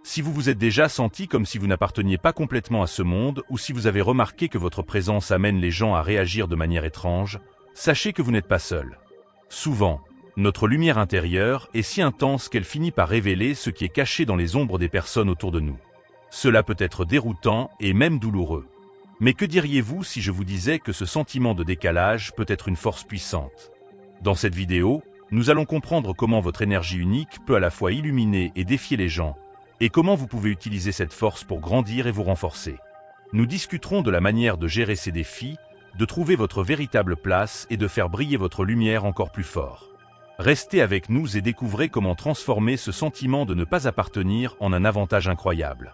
Si vous vous êtes déjà senti comme si vous n'apparteniez pas complètement à ce monde ou si vous avez remarqué que votre présence amène les gens à réagir de manière étrange, sachez que vous n'êtes pas seul. Souvent, notre lumière intérieure est si intense qu'elle finit par révéler ce qui est caché dans les ombres des personnes autour de nous. Cela peut être déroutant et même douloureux. Mais que diriez-vous si je vous disais que ce sentiment de décalage peut être une force puissante? Dans cette vidéo, nous allons comprendre comment votre énergie unique peut à la fois illuminer et défier les gens, et comment vous pouvez utiliser cette force pour grandir et vous renforcer. Nous discuterons de la manière de gérer ces défis, de trouver votre véritable place et de faire briller votre lumière encore plus fort. Restez avec nous et découvrez comment transformer ce sentiment de ne pas appartenir en un avantage incroyable.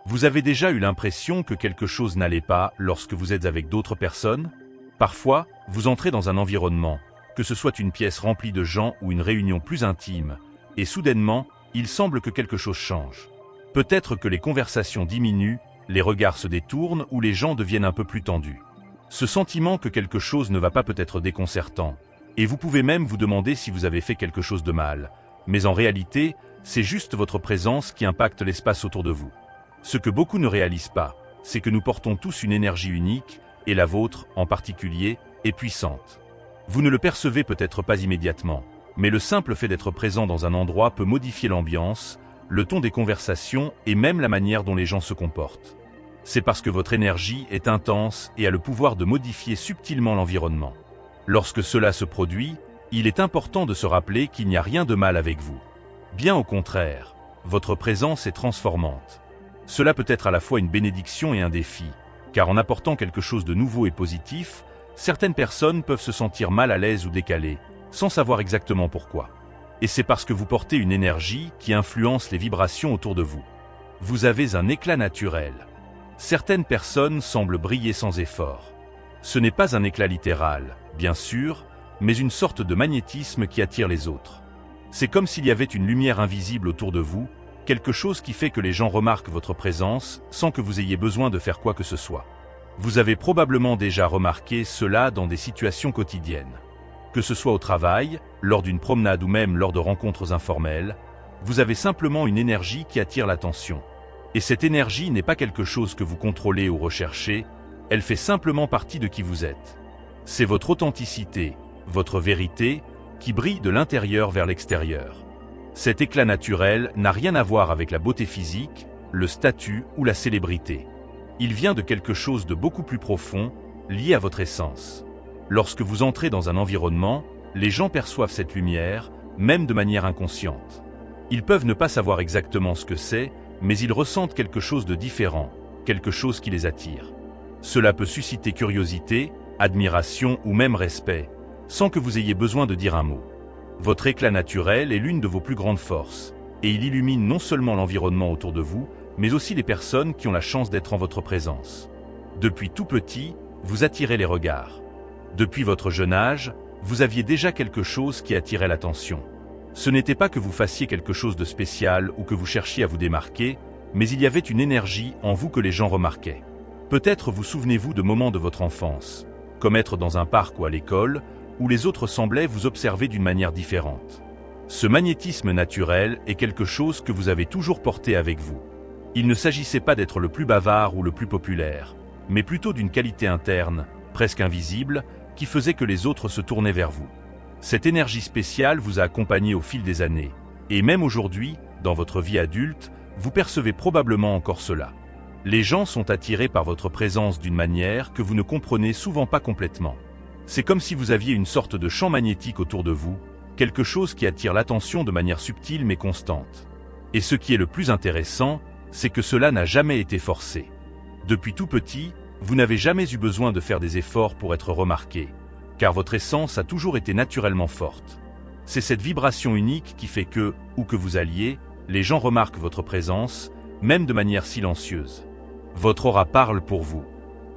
Vous avez déjà eu l'impression que quelque chose n'allait pas lorsque vous êtes avec d'autres personnes? Parfois, vous entrez dans un environnement, que ce soit une pièce remplie de gens ou une réunion plus intime, et soudainement, il semble que quelque chose change. Peut-être que les conversations diminuent, les regards se détournent ou les gens deviennent un peu plus tendus. Ce sentiment que quelque chose ne va pas peut être déconcertant, et vous pouvez même vous demander si vous avez fait quelque chose de mal, mais en réalité, c'est juste votre présence qui impacte l'espace autour de vous. Ce que beaucoup ne réalisent pas, c'est que nous portons tous une énergie unique, et la vôtre, en particulier, est puissante. Vous ne le percevez peut-être pas immédiatement, mais le simple fait d'être présent dans un endroit peut modifier l'ambiance, le ton des conversations et même la manière dont les gens se comportent. C'est parce que votre énergie est intense et a le pouvoir de modifier subtilement l'environnement. Lorsque cela se produit, il est important de se rappeler qu'il n'y a rien de mal avec vous. Bien au contraire, votre présence est transformante. Cela peut être à la fois une bénédiction et un défi, car en apportant quelque chose de nouveau et positif, certaines personnes peuvent se sentir mal à l'aise ou décalées, sans savoir exactement pourquoi. Et c'est parce que vous portez une énergie qui influence les vibrations autour de vous. Vous avez un éclat naturel. Certaines personnes semblent briller sans effort. Ce n'est pas un éclat littéral, bien sûr, mais une sorte de magnétisme qui attire les autres. C'est comme s'il y avait une lumière invisible autour de vous, quelque chose qui fait que les gens remarquent votre présence sans que vous ayez besoin de faire quoi que ce soit. Vous avez probablement déjà remarqué cela dans des situations quotidiennes. Que ce soit au travail, lors d'une promenade ou même lors de rencontres informelles, vous avez simplement une énergie qui attire l'attention. Et cette énergie n'est pas quelque chose que vous contrôlez ou recherchez, elle fait simplement partie de qui vous êtes. C'est votre authenticité, votre vérité, qui brille de l'intérieur vers l'extérieur. Cet éclat naturel n'a rien à voir avec la beauté physique, le statut ou la célébrité. Il vient de quelque chose de beaucoup plus profond, lié à votre essence. Lorsque vous entrez dans un environnement, les gens perçoivent cette lumière, même de manière inconsciente. Ils peuvent ne pas savoir exactement ce que c'est, mais ils ressentent quelque chose de différent, quelque chose qui les attire. Cela peut susciter curiosité, admiration ou même respect, sans que vous ayez besoin de dire un mot. Votre éclat naturel est l'une de vos plus grandes forces, et il illumine non seulement l'environnement autour de vous, mais aussi les personnes qui ont la chance d'être en votre présence. Depuis tout petit, vous attirez les regards. Depuis votre jeune âge, vous aviez déjà quelque chose qui attirait l'attention. Ce n'était pas que vous fassiez quelque chose de spécial ou que vous cherchiez à vous démarquer, mais il y avait une énergie en vous que les gens remarquaient. Peut-être vous souvenez-vous de moments de votre enfance, comme être dans un parc ou à l'école, où les autres semblaient vous observer d'une manière différente. Ce magnétisme naturel est quelque chose que vous avez toujours porté avec vous. Il ne s'agissait pas d'être le plus bavard ou le plus populaire, mais plutôt d'une qualité interne, presque invisible, qui faisait que les autres se tournaient vers vous. Cette énergie spéciale vous a accompagné au fil des années, et même aujourd'hui, dans votre vie adulte, vous percevez probablement encore cela. Les gens sont attirés par votre présence d'une manière que vous ne comprenez souvent pas complètement. C'est comme si vous aviez une sorte de champ magnétique autour de vous, quelque chose qui attire l'attention de manière subtile mais constante. Et ce qui est le plus intéressant, c'est que cela n'a jamais été forcé. Depuis tout petit, vous n'avez jamais eu besoin de faire des efforts pour être remarqué, car votre essence a toujours été naturellement forte. C'est cette vibration unique qui fait que, où que vous alliez, les gens remarquent votre présence, même de manière silencieuse. Votre aura parle pour vous.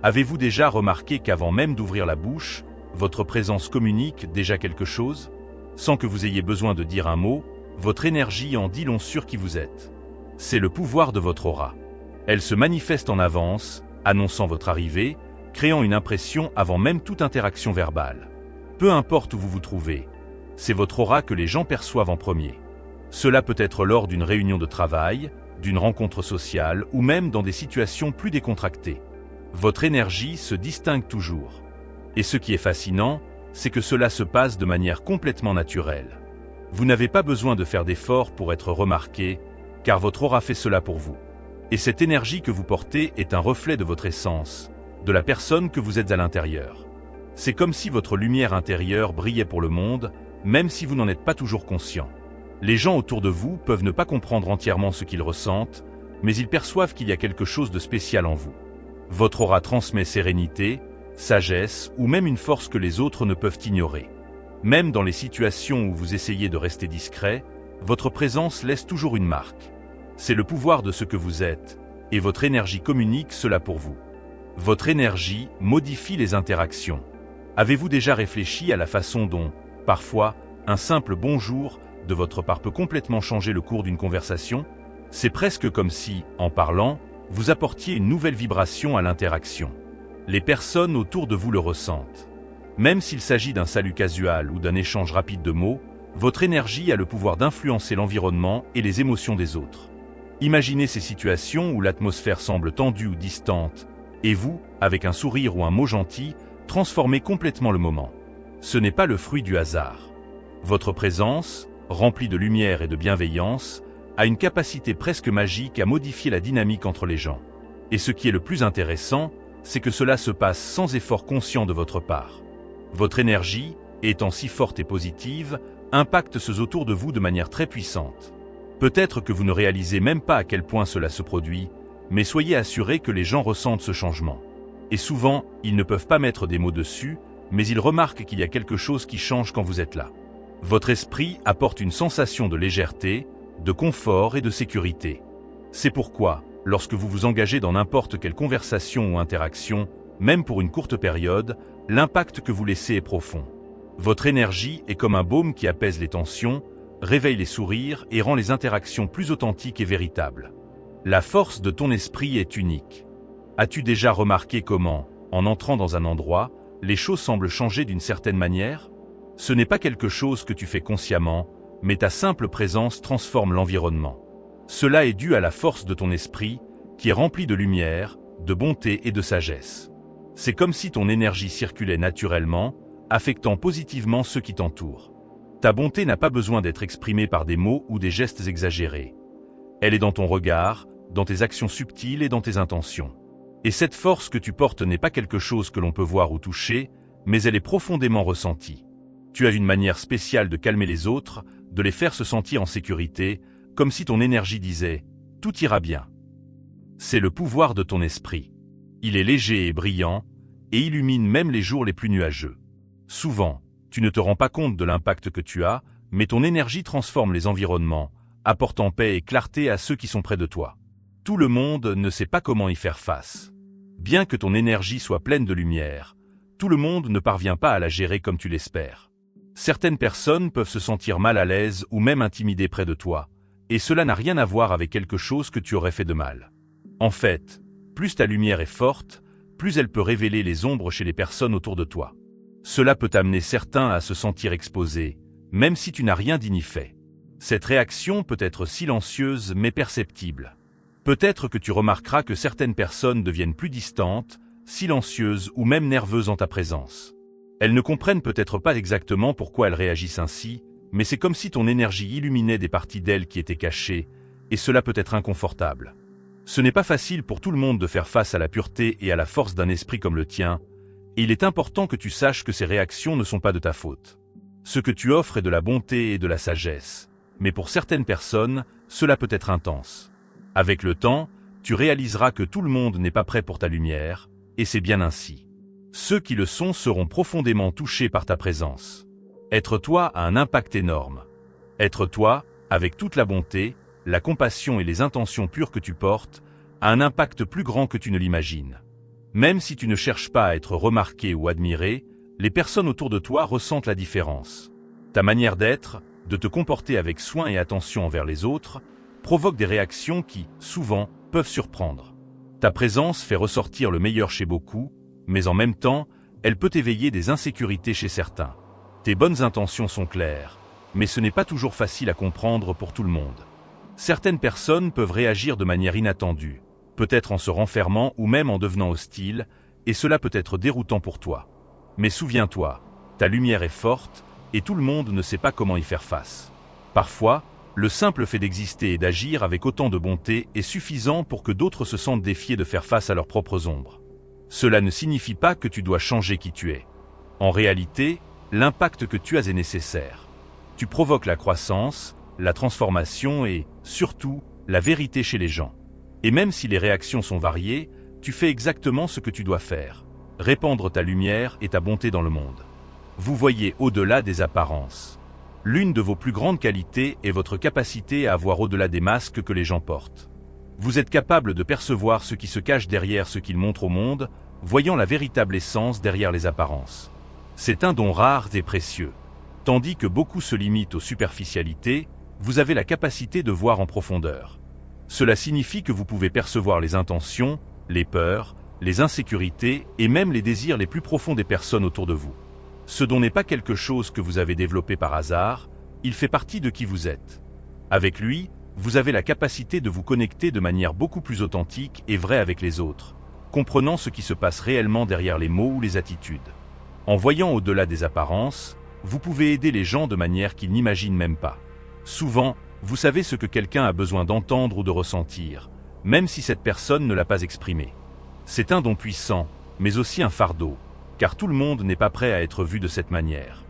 Avez-vous déjà remarqué qu'avant même d'ouvrir la bouche, votre présence communique déjà quelque chose? Sans que vous ayez besoin de dire un mot, votre énergie en dit long sur qui vous êtes. C'est le pouvoir de votre aura. Elle se manifeste en avance, annonçant votre arrivée, créant une impression avant même toute interaction verbale. Peu importe où vous vous trouvez, c'est votre aura que les gens perçoivent en premier. Cela peut être lors d'une réunion de travail, d'une rencontre sociale ou même dans des situations plus décontractées. Votre énergie se distingue toujours. Et ce qui est fascinant, c'est que cela se passe de manière complètement naturelle. Vous n'avez pas besoin de faire d'efforts pour être remarqué, car votre aura fait cela pour vous. Et cette énergie que vous portez est un reflet de votre essence, de la personne que vous êtes à l'intérieur. C'est comme si votre lumière intérieure brillait pour le monde, même si vous n'en êtes pas toujours conscient. Les gens autour de vous peuvent ne pas comprendre entièrement ce qu'ils ressentent, mais ils perçoivent qu'il y a quelque chose de spécial en vous. Votre aura transmet sérénité, sagesse ou même une force que les autres ne peuvent ignorer. Même dans les situations où vous essayez de rester discret, votre présence laisse toujours une marque. C'est le pouvoir de ce que vous êtes, et votre énergie communique cela pour vous. Votre énergie modifie les interactions. Avez-vous déjà réfléchi à la façon dont, parfois, un simple bonjour de votre part peut complètement changer le cours d'une conversation? C'est presque comme si, en parlant, vous apportiez une nouvelle vibration à l'interaction. Les personnes autour de vous le ressentent. Même s'il s'agit d'un salut casual ou d'un échange rapide de mots, votre énergie a le pouvoir d'influencer l'environnement et les émotions des autres. Imaginez ces situations où l'atmosphère semble tendue ou distante, et vous, avec un sourire ou un mot gentil, transformez complètement le moment. Ce n'est pas le fruit du hasard. Votre présence, remplie de lumière et de bienveillance, a une capacité presque magique à modifier la dynamique entre les gens. Et ce qui est le plus intéressant, c'est que cela se passe sans effort conscient de votre part. Votre énergie, étant si forte et positive, impacte ceux autour de vous de manière très puissante. Peut-être que vous ne réalisez même pas à quel point cela se produit, mais soyez assurés que les gens ressentent ce changement. Et souvent, ils ne peuvent pas mettre des mots dessus, mais ils remarquent qu'il y a quelque chose qui change quand vous êtes là. Votre esprit apporte une sensation de légèreté, de confort et de sécurité. C'est pourquoi, lorsque vous vous engagez dans n'importe quelle conversation ou interaction, même pour une courte période, l'impact que vous laissez est profond. Votre énergie est comme un baume qui apaise les tensions, réveille les sourires et rend les interactions plus authentiques et véritables. La force de ton esprit est unique. As-tu déjà remarqué comment, en entrant dans un endroit, les choses semblent changer d'une certaine manière? Ce n'est pas quelque chose que tu fais consciemment, mais ta simple présence transforme l'environnement. Cela est dû à la force de ton esprit, qui est rempli de lumière, de bonté et de sagesse. C'est comme si ton énergie circulait naturellement, affectant positivement ceux qui t'entourent. Ta bonté n'a pas besoin d'être exprimée par des mots ou des gestes exagérés. Elle est dans ton regard, dans tes actions subtiles et dans tes intentions. Et cette force que tu portes n'est pas quelque chose que l'on peut voir ou toucher, mais elle est profondément ressentie. Tu as une manière spéciale de calmer les autres, de les faire se sentir en sécurité, comme si ton énergie disait « tout ira bien ». C'est le pouvoir de ton esprit. Il est léger et brillant, et illumine même les jours les plus nuageux. Souvent, tu ne te rends pas compte de l'impact que tu as, mais ton énergie transforme les environnements, apportant paix et clarté à ceux qui sont près de toi. Tout le monde ne sait pas comment y faire face. Bien que ton énergie soit pleine de lumière, tout le monde ne parvient pas à la gérer comme tu l'espères. Certaines personnes peuvent se sentir mal à l'aise ou même intimidées près de toi, et cela n'a rien à voir avec quelque chose que tu aurais fait de mal. En fait, plus ta lumière est forte, plus elle peut révéler les ombres chez les personnes autour de toi. Cela peut amener certains à se sentir exposés, même si tu n'as rien dit ni fait. Cette réaction peut être silencieuse mais perceptible. Peut-être que tu remarqueras que certaines personnes deviennent plus distantes, silencieuses ou même nerveuses en ta présence. Elles ne comprennent peut-être pas exactement pourquoi elles réagissent ainsi, mais c'est comme si ton énergie illuminait des parties d'elles qui étaient cachées, et cela peut être inconfortable. Ce n'est pas facile pour tout le monde de faire face à la pureté et à la force d'un esprit comme le tien, et il est important que tu saches que ces réactions ne sont pas de ta faute. Ce que tu offres est de la bonté et de la sagesse, mais pour certaines personnes, cela peut être intense. Avec le temps, tu réaliseras que tout le monde n'est pas prêt pour ta lumière, et c'est bien ainsi. Ceux qui le sont seront profondément touchés par ta présence. Être toi a un impact énorme. Être toi, avec toute la bonté, la compassion et les intentions pures que tu portes, a un impact plus grand que tu ne l'imagines. Même si tu ne cherches pas à être remarqué ou admiré, les personnes autour de toi ressentent la différence. Ta manière d'être, de te comporter avec soin et attention envers les autres, provoque des réactions qui, souvent, peuvent surprendre. Ta présence fait ressortir le meilleur chez beaucoup, mais en même temps, elle peut éveiller des insécurités chez certains. Tes bonnes intentions sont claires, mais ce n'est pas toujours facile à comprendre pour tout le monde. Certaines personnes peuvent réagir de manière inattendue, peut-être en se renfermant ou même en devenant hostile, et cela peut être déroutant pour toi. Mais souviens-toi, ta lumière est forte, et tout le monde ne sait pas comment y faire face. Parfois, le simple fait d'exister et d'agir avec autant de bonté est suffisant pour que d'autres se sentent défiés de faire face à leurs propres ombres. Cela ne signifie pas que tu dois changer qui tu es. En réalité, l'impact que tu as est nécessaire. Tu provoques la croissance, la transformation et, surtout, la vérité chez les gens. Et même si les réactions sont variées, tu fais exactement ce que tu dois faire. Répandre ta lumière et ta bonté dans le monde. Vous voyez au-delà des apparences. L'une de vos plus grandes qualités est votre capacité à voir au-delà des masques que les gens portent. Vous êtes capable de percevoir ce qui se cache derrière ce qu'ils montrent au monde, voyant la véritable essence derrière les apparences. C'est un don rare et précieux. Tandis que beaucoup se limitent aux superficialités, vous avez la capacité de voir en profondeur. Cela signifie que vous pouvez percevoir les intentions, les peurs, les insécurités et même les désirs les plus profonds des personnes autour de vous. Ce don n'est pas quelque chose que vous avez développé par hasard, il fait partie de qui vous êtes. Avec lui, vous avez la capacité de vous connecter de manière beaucoup plus authentique et vraie avec les autres, comprenant ce qui se passe réellement derrière les mots ou les attitudes. En voyant au-delà des apparences, vous pouvez aider les gens de manière qu'ils n'imaginent même pas. Souvent, vous savez ce que quelqu'un a besoin d'entendre ou de ressentir, même si cette personne ne l'a pas exprimé. C'est un don puissant, mais aussi un fardeau, car tout le monde n'est pas prêt à être vu de cette manière.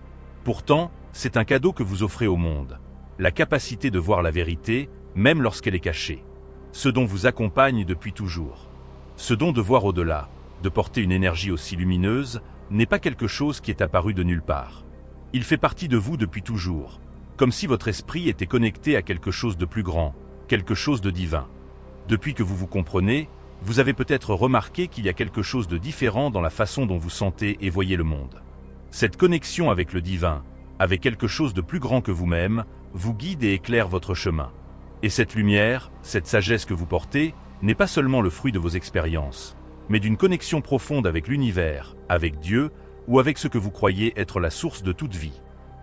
Pourtant, c'est un cadeau que vous offrez au monde, la capacité de voir la vérité, même lorsqu'elle est cachée. Ce don vous accompagne depuis toujours. Ce don de voir au-delà, de porter une énergie aussi lumineuse, n'est pas quelque chose qui est apparu de nulle part. Il fait partie de vous depuis toujours, comme si votre esprit était connecté à quelque chose de plus grand, quelque chose de divin. Depuis que vous vous comprenez, vous avez peut-être remarqué qu'il y a quelque chose de différent dans la façon dont vous sentez et voyez le monde. Cette connexion avec le divin, avec quelque chose de plus grand que vous-même, vous guide et éclaire votre chemin. Et cette lumière, cette sagesse que vous portez, n'est pas seulement le fruit de vos expériences, mais d'une connexion profonde avec l'univers, avec Dieu, ou avec ce que vous croyez être la source de toute vie.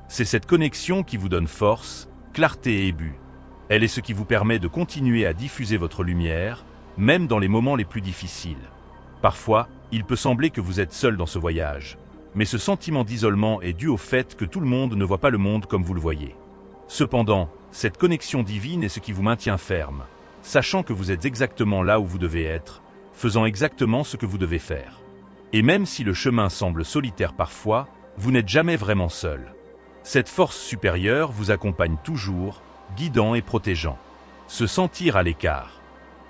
C'est cette connexion qui vous donne force, clarté et but. Elle est ce qui vous permet de continuer à diffuser votre lumière, même dans les moments les plus difficiles. Parfois, il peut sembler que vous êtes seul dans ce voyage, mais ce sentiment d'isolement est dû au fait que tout le monde ne voit pas le monde comme vous le voyez. Cependant, cette connexion divine est ce qui vous maintient ferme, sachant que vous êtes exactement là où vous devez être, faisant exactement ce que vous devez faire. Et même si le chemin semble solitaire parfois, vous n'êtes jamais vraiment seul. Cette force supérieure vous accompagne toujours, guidant et protégeant. Se sentir à l'écart.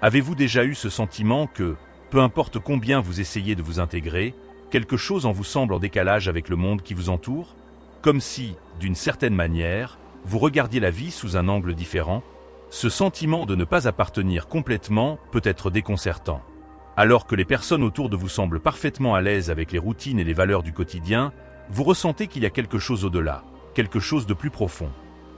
Avez-vous déjà eu ce sentiment que, peu importe combien vous essayez de vous intégrer, quelque chose en vous semble en décalage avec le monde qui vous entoure? Comme si, d'une certaine manière, vous regardiez la vie sous un angle différent? Ce sentiment de ne pas appartenir complètement peut être déconcertant. Alors que les personnes autour de vous semblent parfaitement à l'aise avec les routines et les valeurs du quotidien, vous ressentez qu'il y a quelque chose au-delà, quelque chose de plus profond.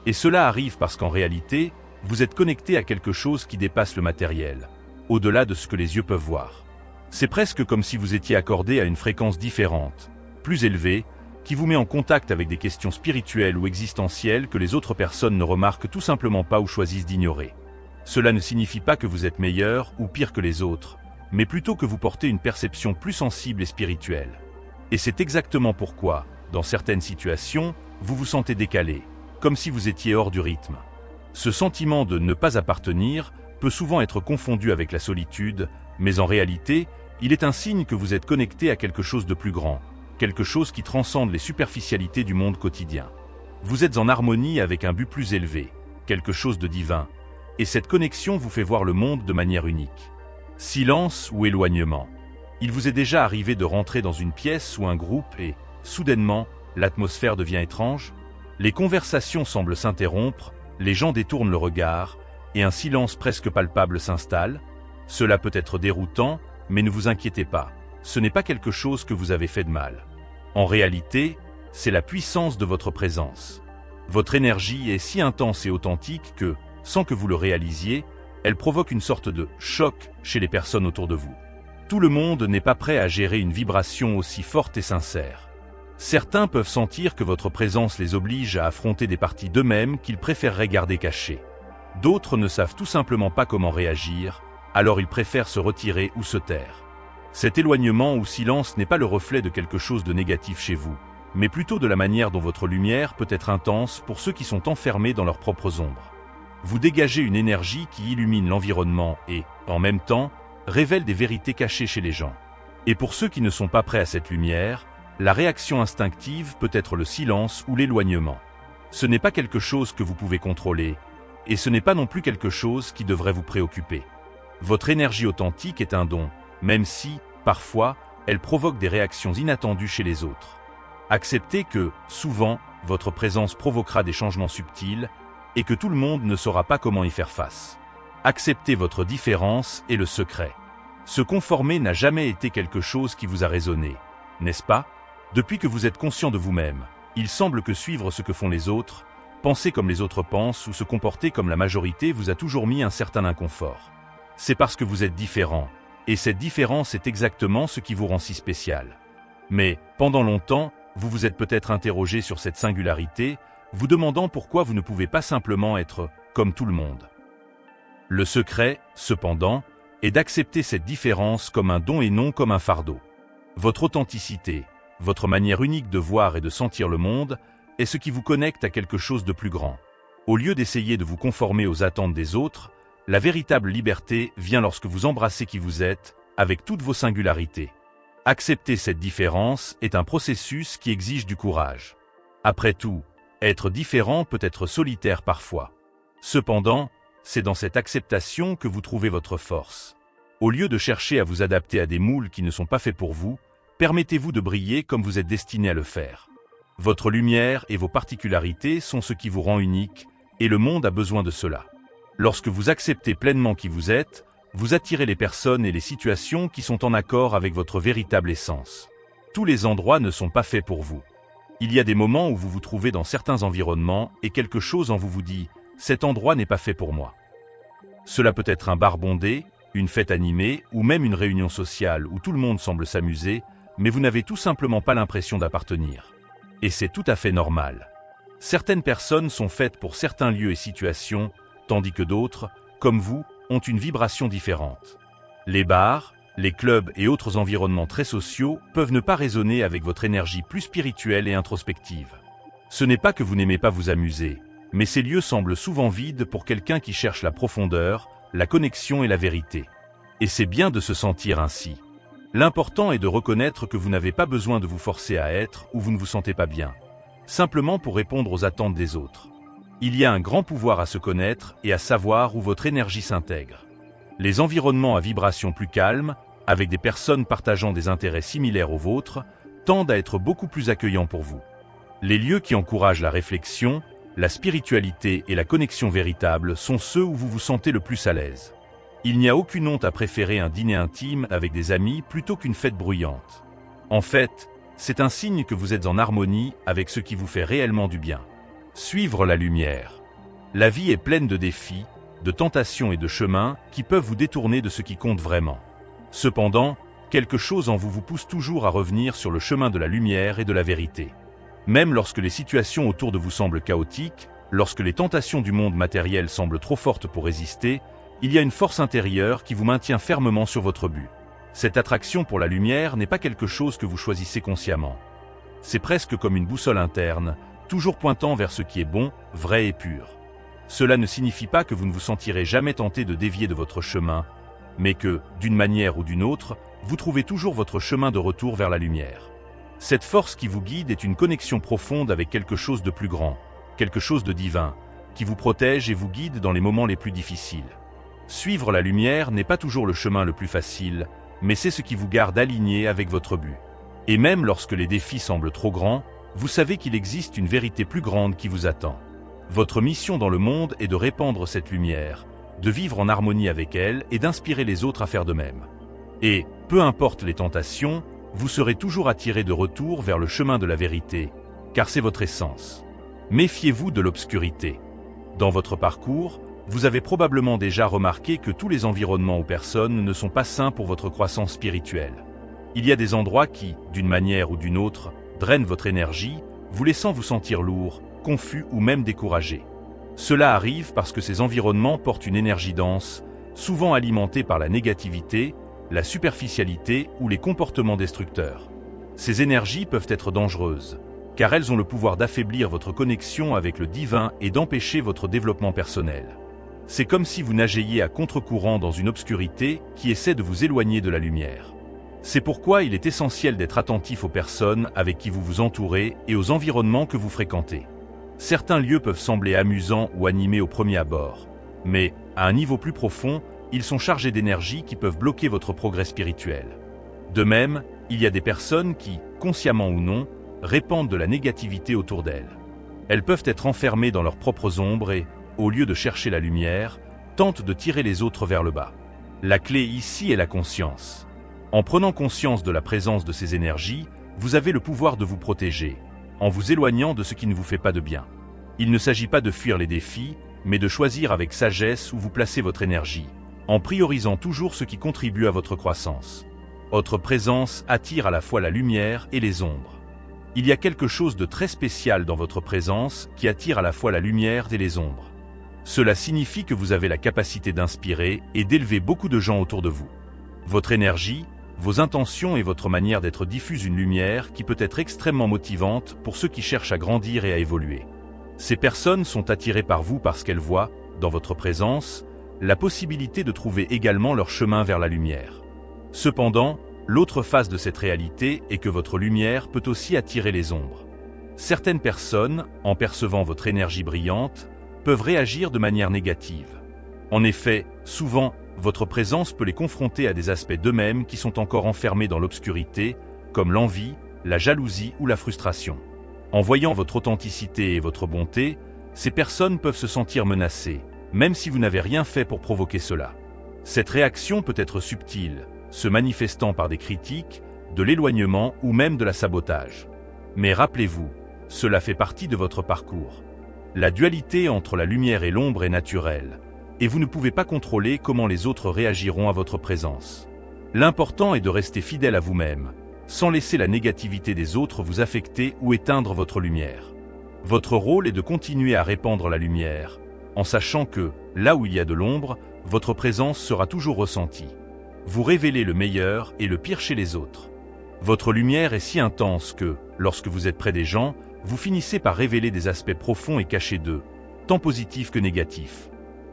Et cela arrive parce qu'en réalité, vous êtes connecté à quelque chose qui dépasse le matériel, au-delà de ce que les yeux peuvent voir. C'est presque comme si vous étiez accordé à une fréquence différente, plus élevée, qui vous met en contact avec des questions spirituelles ou existentielles que les autres personnes ne remarquent tout simplement pas ou choisissent d'ignorer. Cela ne signifie pas que vous êtes meilleur ou pire que les autres, mais plutôt que vous portez une perception plus sensible et spirituelle. Et c'est exactement pourquoi, dans certaines situations, vous vous sentez décalé, comme si vous étiez hors du rythme. Ce sentiment de ne pas appartenir peut souvent être confondu avec la solitude, mais en réalité, il est un signe que vous êtes connecté à quelque chose de plus grand, quelque chose qui transcende les superficialités du monde quotidien. Vous êtes en harmonie avec un but plus élevé, quelque chose de divin, et cette connexion vous fait voir le monde de manière unique. Silence ou éloignement. Il vous est déjà arrivé de rentrer dans une pièce ou un groupe et, soudainement, l'atmosphère devient étrange? Les conversations semblent s'interrompre, les gens détournent le regard, et un silence presque palpable s'installe. Cela peut être déroutant, mais ne vous inquiétez pas, ce n'est pas quelque chose que vous avez fait de mal. En réalité, c'est la puissance de votre présence. Votre énergie est si intense et authentique que, sans que vous le réalisiez, elle provoque une sorte de choc chez les personnes autour de vous. Tout le monde n'est pas prêt à gérer une vibration aussi forte et sincère. Certains peuvent sentir que votre présence les oblige à affronter des parties d'eux-mêmes qu'ils préféreraient garder cachées. D'autres ne savent tout simplement pas comment réagir, alors ils préfèrent se retirer ou se taire. Cet éloignement ou silence n'est pas le reflet de quelque chose de négatif chez vous, mais plutôt de la manière dont votre lumière peut être intense pour ceux qui sont enfermés dans leurs propres ombres. Vous dégagez une énergie qui illumine l'environnement et, en même temps, révèle des vérités cachées chez les gens. Et pour ceux qui ne sont pas prêts à cette lumière, la réaction instinctive peut être le silence ou l'éloignement. Ce n'est pas quelque chose que vous pouvez contrôler, et ce n'est pas non plus quelque chose qui devrait vous préoccuper. Votre énergie authentique est un don, même si, parfois, elle provoque des réactions inattendues chez les autres. Acceptez que, souvent, votre présence provoquera des changements subtils, et que tout le monde ne saura pas comment y faire face. Acceptez votre différence et le secret. Se conformer n'a jamais été quelque chose qui vous a résonné, n'est-ce pas? Depuis que vous êtes conscient de vous-même, il semble que suivre ce que font les autres, penser comme les autres pensent ou se comporter comme la majorité vous a toujours mis un certain inconfort. C'est parce que vous êtes différent, et cette différence est exactement ce qui vous rend si spécial. Mais, pendant longtemps, vous vous êtes peut-être interrogé sur cette singularité, vous demandant pourquoi vous ne pouvez pas simplement être comme tout le monde. Le secret, cependant, est d'accepter cette différence comme un don et non comme un fardeau. Votre authenticité, votre manière unique de voir et de sentir le monde, est ce qui vous connecte à quelque chose de plus grand. Au lieu d'essayer de vous conformer aux attentes des autres, la véritable liberté vient lorsque vous embrassez qui vous êtes, avec toutes vos singularités. Accepter cette différence est un processus qui exige du courage. Après tout, être différent peut être solitaire parfois. Cependant, c'est dans cette acceptation que vous trouvez votre force. Au lieu de chercher à vous adapter à des moules qui ne sont pas faits pour vous, permettez-vous de briller comme vous êtes destiné à le faire. Votre lumière et vos particularités sont ce qui vous rend unique, et le monde a besoin de cela. Lorsque vous acceptez pleinement qui vous êtes, vous attirez les personnes et les situations qui sont en accord avec votre véritable essence. Tous les endroits ne sont pas faits pour vous. Il y a des moments où vous vous trouvez dans certains environnements et quelque chose en vous vous dit « cet endroit n'est pas fait pour moi ». Cela peut être un bar bondé, une fête animée ou même une réunion sociale où tout le monde semble s'amuser, mais vous n'avez tout simplement pas l'impression d'appartenir. Et c'est tout à fait normal. Certaines personnes sont faites pour certains lieux et situations, tandis que d'autres, comme vous, ont une vibration différente. Les bars, les clubs et autres environnements très sociaux peuvent ne pas résonner avec votre énergie plus spirituelle et introspective. Ce n'est pas que vous n'aimez pas vous amuser, mais ces lieux semblent souvent vides pour quelqu'un qui cherche la profondeur, la connexion et la vérité. Et c'est bien de se sentir ainsi. L'important est de reconnaître que vous n'avez pas besoin de vous forcer à être où vous ne vous sentez pas bien, simplement pour répondre aux attentes des autres. Il y a un grand pouvoir à se connaître et à savoir où votre énergie s'intègre. Les environnements à vibration plus calme, avec des personnes partageant des intérêts similaires aux vôtres, tendent à être beaucoup plus accueillants pour vous. Les lieux qui encouragent la réflexion, la spiritualité et la connexion véritable sont ceux où vous vous sentez le plus à l'aise. Il n'y a aucune honte à préférer un dîner intime avec des amis plutôt qu'une fête bruyante. En fait, c'est un signe que vous êtes en harmonie avec ce qui vous fait réellement du bien. Suivre la lumière. La vie est pleine de défis, de tentations et de chemins qui peuvent vous détourner de ce qui compte vraiment. Cependant, quelque chose en vous vous pousse toujours à revenir sur le chemin de la lumière et de la vérité. Même lorsque les situations autour de vous semblent chaotiques, lorsque les tentations du monde matériel semblent trop fortes pour résister, il y a une force intérieure qui vous maintient fermement sur votre but. Cette attraction pour la lumière n'est pas quelque chose que vous choisissez consciemment. C'est presque comme une boussole interne, toujours pointant vers ce qui est bon, vrai et pur. Cela ne signifie pas que vous ne vous sentirez jamais tenté de dévier de votre chemin, mais que, d'une manière ou d'une autre, vous trouvez toujours votre chemin de retour vers la lumière. Cette force qui vous guide est une connexion profonde avec quelque chose de plus grand, quelque chose de divin, qui vous protège et vous guide dans les moments les plus difficiles. Suivre la lumière n'est pas toujours le chemin le plus facile, mais c'est ce qui vous garde aligné avec votre but. Et même lorsque les défis semblent trop grands, vous savez qu'il existe une vérité plus grande qui vous attend. Votre mission dans le monde est de répandre cette lumière, de vivre en harmonie avec elle et d'inspirer les autres à faire de même. Et, peu importe les tentations, vous serez toujours attiré de retour vers le chemin de la vérité, car c'est votre essence. Méfiez-vous de l'obscurité. Dans votre parcours, vous avez probablement déjà remarqué que tous les environnements ou personnes ne sont pas sains pour votre croissance spirituelle. Il y a des endroits qui, d'une manière ou d'une autre, drainent votre énergie, vous laissant vous sentir lourd, confus ou même découragé. Cela arrive parce que ces environnements portent une énergie dense, souvent alimentée par la négativité, la superficialité ou les comportements destructeurs. Ces énergies peuvent être dangereuses, car elles ont le pouvoir d'affaiblir votre connexion avec le divin et d'empêcher votre développement personnel. C'est comme si vous nagiez à contre-courant dans une obscurité qui essaie de vous éloigner de la lumière. C'est pourquoi il est essentiel d'être attentif aux personnes avec qui vous vous entourez et aux environnements que vous fréquentez. Certains lieux peuvent sembler amusants ou animés au premier abord, mais, à un niveau plus profond, ils sont chargés d'énergie qui peuvent bloquer votre progrès spirituel. De même, il y a des personnes qui, consciemment ou non, répandent de la négativité autour d'elles. Elles peuvent être enfermées dans leurs propres ombres et, au lieu de chercher la lumière, tentent de tirer les autres vers le bas. La clé ici est la conscience. En prenant conscience de la présence de ces énergies, vous avez le pouvoir de vous protéger, en vous éloignant de ce qui ne vous fait pas de bien. Il ne s'agit pas de fuir les défis, mais de choisir avec sagesse où vous placez votre énergie, en priorisant toujours ce qui contribue à votre croissance. Votre présence attire à la fois la lumière et les ombres. Il y a quelque chose de très spécial dans votre présence qui attire à la fois la lumière et les ombres. Cela signifie que vous avez la capacité d'inspirer et d'élever beaucoup de gens autour de vous. Votre énergie, vos intentions et votre manière d'être diffusent une lumière qui peut être extrêmement motivante pour ceux qui cherchent à grandir et à évoluer. Ces personnes sont attirées par vous parce qu'elles voient, dans votre présence, la possibilité de trouver également leur chemin vers la lumière. Cependant, l'autre face de cette réalité est que votre lumière peut aussi attirer les ombres. Certaines personnes, en percevant votre énergie brillante, peuvent réagir de manière négative. En effet, souvent, votre présence peut les confronter à des aspects d'eux-mêmes qui sont encore enfermés dans l'obscurité, comme l'envie, la jalousie ou la frustration. En voyant votre authenticité et votre bonté, ces personnes peuvent se sentir menacées, même si vous n'avez rien fait pour provoquer cela. Cette réaction peut être subtile, se manifestant par des critiques, de l'éloignement ou même de la sabotage. Mais rappelez-vous, cela fait partie de votre parcours. La dualité entre la lumière et l'ombre est naturelle, et vous ne pouvez pas contrôler comment les autres réagiront à votre présence. L'important est de rester fidèle à vous-même, sans laisser la négativité des autres vous affecter ou éteindre votre lumière. Votre rôle est de continuer à répandre la lumière, en sachant que, là où il y a de l'ombre, votre présence sera toujours ressentie. Vous révélez le meilleur et le pire chez les autres. Votre lumière est si intense que, lorsque vous êtes près des gens, vous finissez par révéler des aspects profonds et cachés d'eux, tant positifs que négatifs.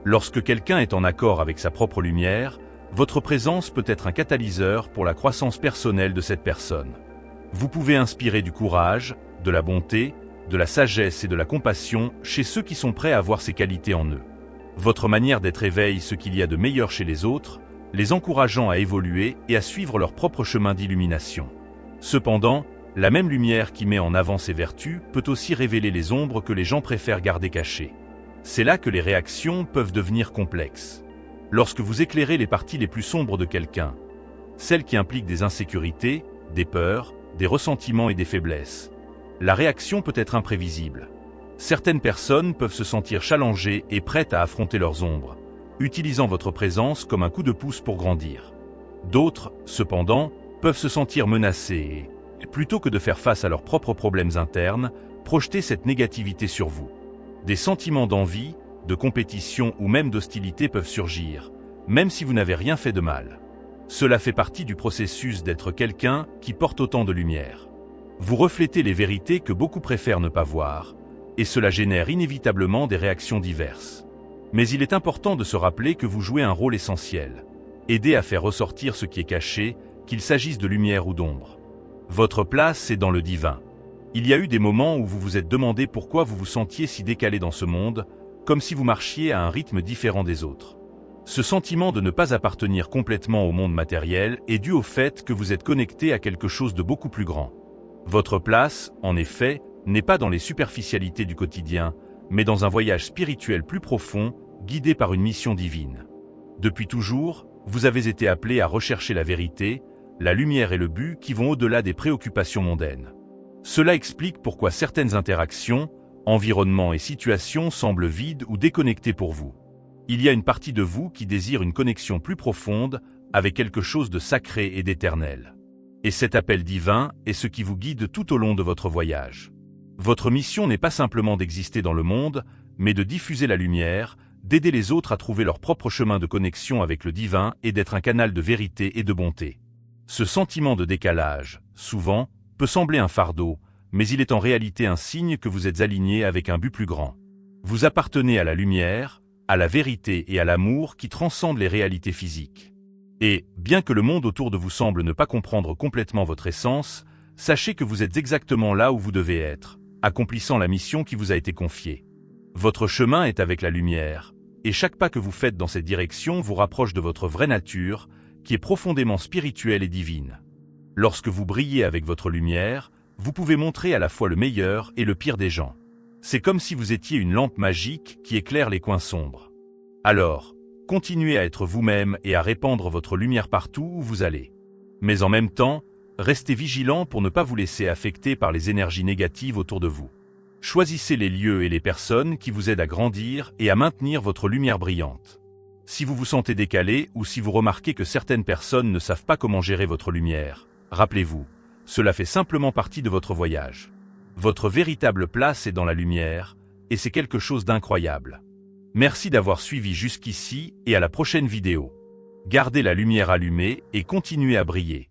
Lorsque quelqu'un est en accord avec sa propre lumière, votre présence peut être un catalyseur pour la croissance personnelle de cette personne. Vous pouvez inspirer du courage, de la bonté, de la sagesse et de la compassion chez ceux qui sont prêts à voir ces qualités en eux. Votre manière d'être éveille ce qu'il y a de meilleur chez les autres, les encourageant à évoluer et à suivre leur propre chemin d'illumination. Cependant, la même lumière qui met en avant ses vertus peut aussi révéler les ombres que les gens préfèrent garder cachées. C'est là que les réactions peuvent devenir complexes. Lorsque vous éclairez les parties les plus sombres de quelqu'un, celles qui impliquent des insécurités, des peurs, des ressentiments et des faiblesses, la réaction peut être imprévisible. Certaines personnes peuvent se sentir challengées et prêtes à affronter leurs ombres, utilisant votre présence comme un coup de pouce pour grandir. D'autres, cependant, peuvent se sentir menacées et, plutôt que de faire face à leurs propres problèmes internes, projeter cette négativité sur vous. Des sentiments d'envie, de compétition ou même d'hostilité peuvent surgir, même si vous n'avez rien fait de mal. Cela fait partie du processus d'être quelqu'un qui porte autant de lumière. Vous reflétez les vérités que beaucoup préfèrent ne pas voir, et cela génère inévitablement des réactions diverses. Mais il est important de se rappeler que vous jouez un rôle essentiel. Aider à faire ressortir ce qui est caché, qu'il s'agisse de lumière ou d'ombre. Votre place est dans le divin. Il y a eu des moments où vous vous êtes demandé pourquoi vous vous sentiez si décalé dans ce monde, comme si vous marchiez à un rythme différent des autres. Ce sentiment de ne pas appartenir complètement au monde matériel est dû au fait que vous êtes connecté à quelque chose de beaucoup plus grand. Votre place, en effet, n'est pas dans les superficialités du quotidien, mais dans un voyage spirituel plus profond, guidé par une mission divine. Depuis toujours, vous avez été appelé à rechercher la vérité, la lumière et le but qui vont au-delà des préoccupations mondaines. Cela explique pourquoi certaines interactions, environnements et situations semblent vides ou déconnectées pour vous. Il y a une partie de vous qui désire une connexion plus profonde avec quelque chose de sacré et d'éternel. Et cet appel divin est ce qui vous guide tout au long de votre voyage. Votre mission n'est pas simplement d'exister dans le monde, mais de diffuser la lumière, d'aider les autres à trouver leur propre chemin de connexion avec le divin et d'être un canal de vérité et de bonté. Ce sentiment de décalage, souvent, peut sembler un fardeau, mais il est en réalité un signe que vous êtes aligné avec un but plus grand. Vous appartenez à la lumière, à la vérité et à l'amour qui transcendent les réalités physiques. Et, bien que le monde autour de vous semble ne pas comprendre complètement votre essence, sachez que vous êtes exactement là où vous devez être, accomplissant la mission qui vous a été confiée. Votre chemin est avec la lumière, et chaque pas que vous faites dans cette direction vous rapproche de votre vraie nature, qui est profondément spirituelle et divine. Lorsque vous brillez avec votre lumière, vous pouvez montrer à la fois le meilleur et le pire des gens. C'est comme si vous étiez une lampe magique qui éclaire les coins sombres. Alors, continuez à être vous-même et à répandre votre lumière partout où vous allez. Mais en même temps, restez vigilant pour ne pas vous laisser affecter par les énergies négatives autour de vous. Choisissez les lieux et les personnes qui vous aident à grandir et à maintenir votre lumière brillante. Si vous vous sentez décalé ou si vous remarquez que certaines personnes ne savent pas comment gérer votre lumière, rappelez-vous, cela fait simplement partie de votre voyage. Votre véritable place est dans la lumière, et c'est quelque chose d'incroyable. Merci d'avoir suivi jusqu'ici et à la prochaine vidéo. Gardez la lumière allumée et continuez à briller.